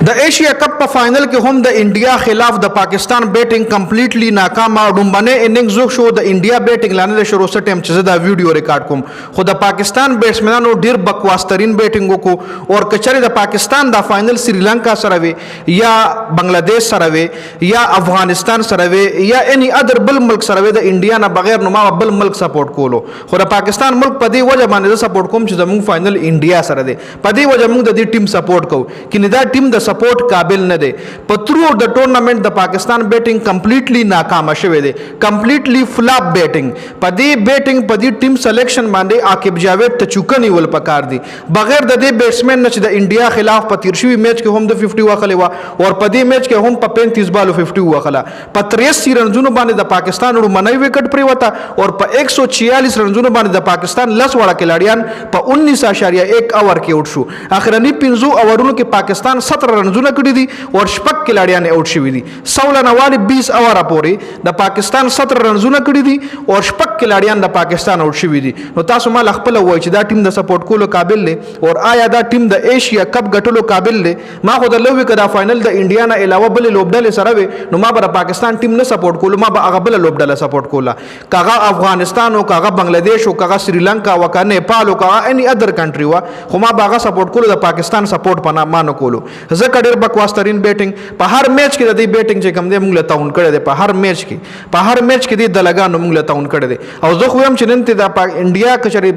د ایشیا کپ په فائنل کې هم د انډیا خلاف د پاکستان بیټینګ کمپلیټلی ناکام او ډومبنه اننګز شو د انډیا بیټینګ لاندې شروع سره ټیم چې دا ویډیو ریکارډ کوم خو د پاکستان بیټسمنانو ډیر بکواس ترين بیټینګ وکړو او کچري د پاکستان د فائنل سریلانکا سره وي یا بنگلاديش سره وي یا افغانستان سره وي یا اني ادر بل ملک سره وي د انډیا نه بغیر نو ما بل ملک سپورټ کولو خو د پاکستان ملک په دې وجه باندې سپورټ کوم چې زموږ فائنل انډیا سره دی په دې وجه موږ د دې ټیم سپورټ کوو کینه دا ټیم د سپورټ قابل نه دی په تھرو د ټورنمنت د پاکستان بیټینګ کمپلیټلی ناکام شوه دی کمپلیټلی فلاپ بیټینګ په دې بیټینګ په دې ټیم سلیکشن باندې عاقب جاوید ته چوکنی ول پکار دی بغیر د دې بیټسمن نه چې د انډیا خلاف په تیر شوی میچ کې هم د 50 واخلې وا او په دې میچ کې هم په 35 بالو 50 واخلا په 83 رنزونو باندې د پاکستان ورو منوي وکټ پری وتا او په 146 رنزونو باندې د پاکستان لس وړه کلاډیان په 19.1 اوور کې اوټ شو اخرنی 15 اوورونو کې پاکستان 17 رنزونه کړی دي او شپږ کلاډیان اوټ شوی دي 16 نوالی 20 اوور پورې د پاکستان 17 رنزونه کړی دي او شپږ کلاډیان د پاکستان اوټ شوی دي نو تاسو مال خپل وای چې دا ټیم د سپورټ کولو قابل دی او آیا دا ټیم د ایشیا کپ ګټلو قابل دی ما خو د لوي کدا فائنل د انډیا نه علاوه بل لوبډل سره وي نو ما به پاکستان ټیم نه سپورټ کولو ما به هغه بل لوبډل سپورټ کولا کاغه افغانستان او کاغه بنگلاديش او کاغه سریلانکا او کاغه نیپال او کاغه اني ادر کنټری وا خو ما به هغه سپورټ کولو د پاکستان سپورټ پنا مانو کولو زکه ډیر بکواس ترين بیټینګ په هر میچ کې د دې بیټینګ چې کم دی موږ له تاون کړی دی په هر میچ کې د لګانو موږ له تاون کړی دی او زه خو هم چې نن ته د انډیا کچري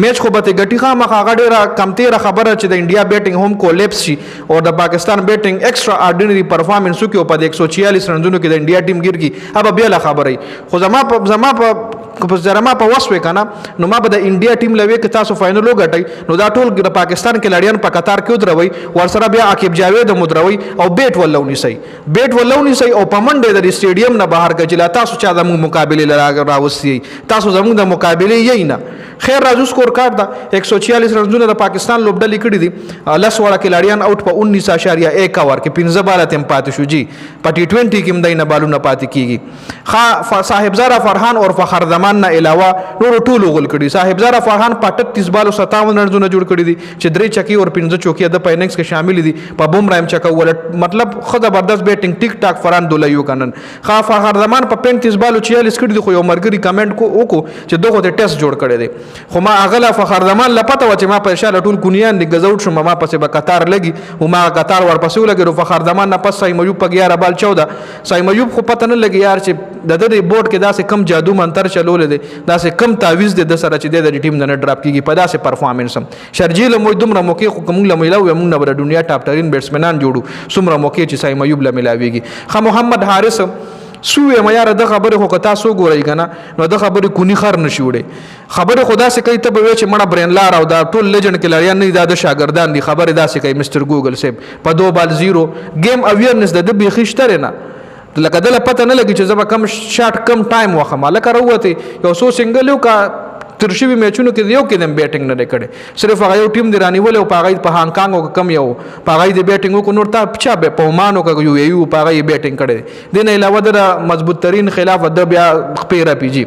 میچ خو به ګټي خامخ هغه ډیره کمتره خبره چې د انډیا بیټینګ هم کولیپس شي او د پاکستان بیټینګ ایکسترا آرډینری پرفارمنس کوي په 146 رنونو کې د انډیا ټیم ګیر کی اب بیا له خبرې خو زما په زرما په وسوي کنه نو ما به د انډیا ټیم لوي کې تاسو فائنل وګټي نو دا ټول د پاکستان کې لړیان په قطار کې ودروي ورسره بیا عاقب جاوید مدروي او بیٹ ولونی سي او په منډه د سټیډیم نه بهر کجلا تاسو چا د مقابله راوستي تاسو زموږ د مقابله یې نه خیر راځو سکور کارت دا 146 رنونه د پاکستان لوبډلې کړې دي لس وړه کې لړیان اوټ په 19.1 اوور کې 15 بالا تم پاتې شو جی په ټي 20 کې مدینه بالو نه پاتې کیږي صاحبزاده فرحان او فخر زمان نه علاوه نور ټول غول کړي صاحبزاده فرحان په 38 بالو 57 رنونه جوړ کړي دي چې درې چکی او 15 چوکي د پاینکس کې شامل دي په بومرا هم چکا ول مطلب خو زبردست بیټینګ ټیک ټاک فران دولایو کنن خا فخر زمان په 35 بالو 46 کړي دي خو یو مرګري کمنټ کو وکړو چې دغه د ټیسټ جوړ کړي دي خو ما اغلا فخر زمان لپته و چې ما په شاله ټول کونیان دي غزوټ شم ما پسې به قطار لګي او ما قطار ورپسې لګي فخر زمان نه پس سایم ایوب په 11 بال 14 سایم ایوب خو پته نه لګي یار چې د دې بورډ کې داسې کم جادو منتر چلول دي داسې کم تعویز دي د سره چې د ټیم نه ډراپ کیږي په داسې پرفارمنس هم شرجیل مو دومره موقع خو کوم له ملو موږ نه بر دنیا ټاپ ټرین بیټسمنان جوړو څومره موقع چې سایم ایوب له ملاويږي خو محمد حارث سوې ما یار د خبره خو کتا سو ګورای کنه نو د خبره کونی خر نشي وړي خبره خدا سي کوي ته به چې مړه برین لار او دا ټول لیجند کې لړیان نه د شاګردان دي خبره داسې کوي مستر ګوګل سیب په 2 بال 0 گیم اویرنس د دې بيخشتره نه لکه دله پته نه لګي چې زما کم شاټ کم ټایم واخه مالک راوته یو سو سنگل یو کا ترشوی میچونو کې یو کې د بیټینګ نه کړي صرف هغه یو ټیم دی رانیول او پاغې په هانګ کانګ او کم یو پاغې د بیټینګ کو نور تا پچا به په مانو کې یو پاغې بیټینګ کړي دین علاوه د مضبوط ترين خلاف د بیا خپيره پیجی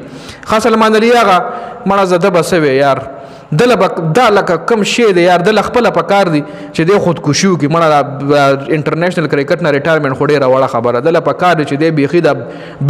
خاص سلمان علی هغه مړه زده بسوي یار دل دا لکه کم شی دی یار دل خپل پکار دی چې د خودکشي کې مړه انټرنیشنل کرکټ نه ریټایرمنټ خو ډیره وړه خبره ده لکه پکار دی چې د بیخي د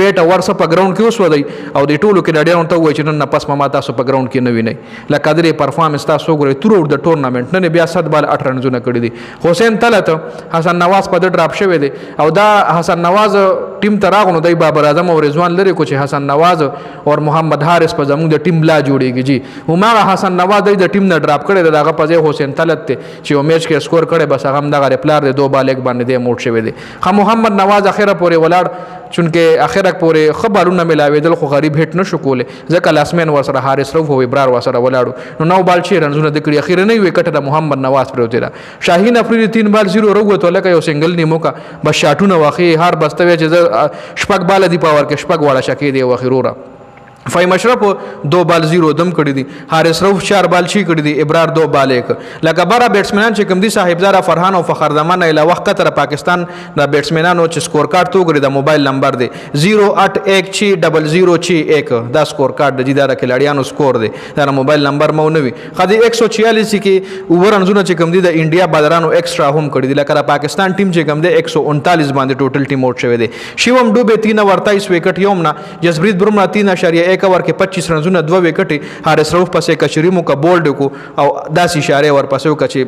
بیټ ورسه په ګراوند کې اوس ودی او د ټولو کې ډیرون ته وای چې نن پس ما تاسو په ګراوند کې نه ویني لکه درې پرفارمنس تاسو ګورئ تر د ټورنمنت نه بیا 7 بال 8 رنونه کړی دي حسین طلعت حسن نواز په ډراپ شوی دی او دا حسن نواز ټیم ته راغونو دی بابر اعظم او رضوان لري کو چې حسن نواز او محمد حارث په زموږ د ټیم لا جوړیږي جی همغه حسن نواز د ټیم نه ډراپ کړي دغه په ځای حسین طلعت ته چې یو میچ کې سکور کړي بس هغه دغه ریپلار د 2 بال 1 باندې د موټ شوی دی خو محمد نواز اخره پورې ولاړ چونکه اخره پورې خبرونه ملاویدل خو غریب هټ نشو کوله ځکه لاسمن ورسره حارث روف او ابرار ورسره ولاړو نو 9 بال 6 رنونه د کړي اخیره نه وکټ د محمد نواز پر وته شاهین افریدی 3 بال 0 وروته لکه یو سنگل نیمو کا بس شاټونه واخی هر بستوي چې شپږ بال دی پاور کې شپږ واړه شکی دی واخیروره فہیم اشرف 2 بال 0 دم کړی دي حارث رؤف 4 بال شي کړی دي ابرار 2 بال 1 لکه بارا بیټسمنان چې کوم دي صاحبزاده فرحان او فخر زمان نه علاوه قطر پاکستان د بیټسمنانو چې سکور کارت تو کړی د موبایل نمبر دی 0816006 دا سکور کارت د جیدار کلاړیانو سکور دی دا موبایل نمبر مو نوي خدي 146 کې اوور رنزونه چې کوم دي د انډیا بادرانو ایکسترا هم کړی دي لکه پاکستان ټیم چې کوم دی 139 باندې ټوټل ټیم آؤٹ شوی دی شیوم ډوبه 3 اور 23 وکټ یومنا جسپریت بمرا 3.1 اوور کې 25 رنزونه 2 وکټي حارث رؤف پسې کشریمو کا بولډ کو او 10 اشاره ور پسې کچې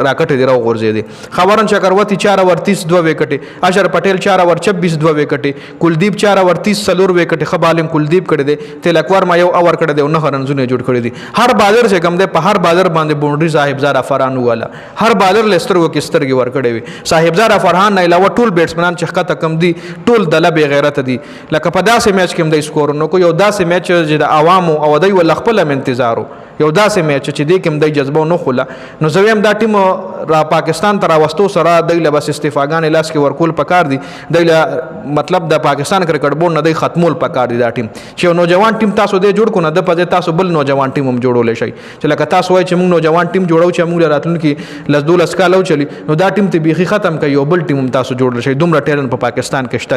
راکټ دی راو غورځي دي خبرن چکروتی 4 اور 30 2 وکټي اشر پټیل 4 اور 26 2 وکټي کلدیپ 4 اور 30 سلور وکټي خبالم کلدیپ کړي دي تلکوار ما یو اور کړي دي 9 رنزونه جوړ کړي دي هر بالر چې کم دی په هر بالر باندې باونډري صاحبزاده فرحان والا هر بالر لستر وو کې سترګي ور کړي وي صاحبزاده فرحان نه علاوه ټول بیټسمنان چې خطه کم دي ټول د لبه غیرت دي لکه په داسې میچ کې هم د سکور نو کو یو داسې میچ چې د عوامو او د یو خپل انتظارو یو داسې میچ چې دې کوم د جذبه نو خلا نو زویم دا ټیم را پاکستان تر واستو سره د بس استفاګان لاس کې ورکول پکار دي د مطلب د پاکستان کرکټ بورډ نه د ختمول پکار دي دا ټیم چې نوجوان ټیم تاسو دې جوړ کو نه د پځه تاسو بل نوجوان ټیم هم جوړول شي چې لکه تاسو وای چې موږ نوجوان ټیم جوړو چې موږ راتلونکي لزدول اسکالو چلی نو دا ټیم ته بيخي ختم کوي یو بل ټیم هم تاسو جوړل شي دومره ټیلنټ په پاکستان کې شته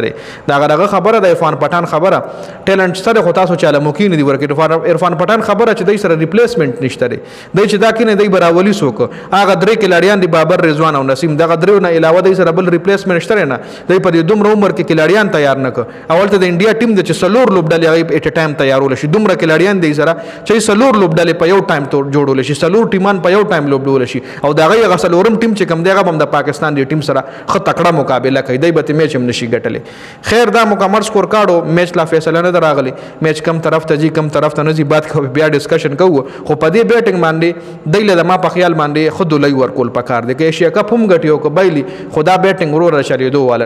دا غره خبره د عرفان پټان خبره ټیلنټ سره خو تاسو چاله ممکن دي ورکه عرفان پټان خبره چې دای سره ریپلیسمنت نشته دی چې دا کینه دی براولي سوک هغه درې کلاړیان دي بابر رضوان او نسیم دغه درو نه علاوه دی سره بل ریپلیسمنت شته نه دی په دې دومره عمر کې کلاړیان تیار نه ک اول ته د انډیا ټیم د چې سلور لوبډلې هغه اټ ټایم تیارول شي دومره کلاړیان دی سره چې سلور لوبډلې په یو ټایم ته جوړول شي سلور ټیمان په یو ټایم لوبډول شي او دغه هغه سلورم ټیم چې کم دی هغه د پاکستان دی ټیم سره خ تکړه مقابله کوي دی به میچ هم نشي ګټلې خیر دا مکمل سکور کارډو میچ لا فیصله نه دراغلی میچ کم طرف ته جی کم طرف ته نه زی بات کوي بیا ډسکشن کوو خو په دې بیټینګ باندې دایله د ما په خیال باندې خود لای ورکول پکار دی کې ایشیا کپ هم غټیو کو بایلی خدا بیټینګ ورور چلیدو والا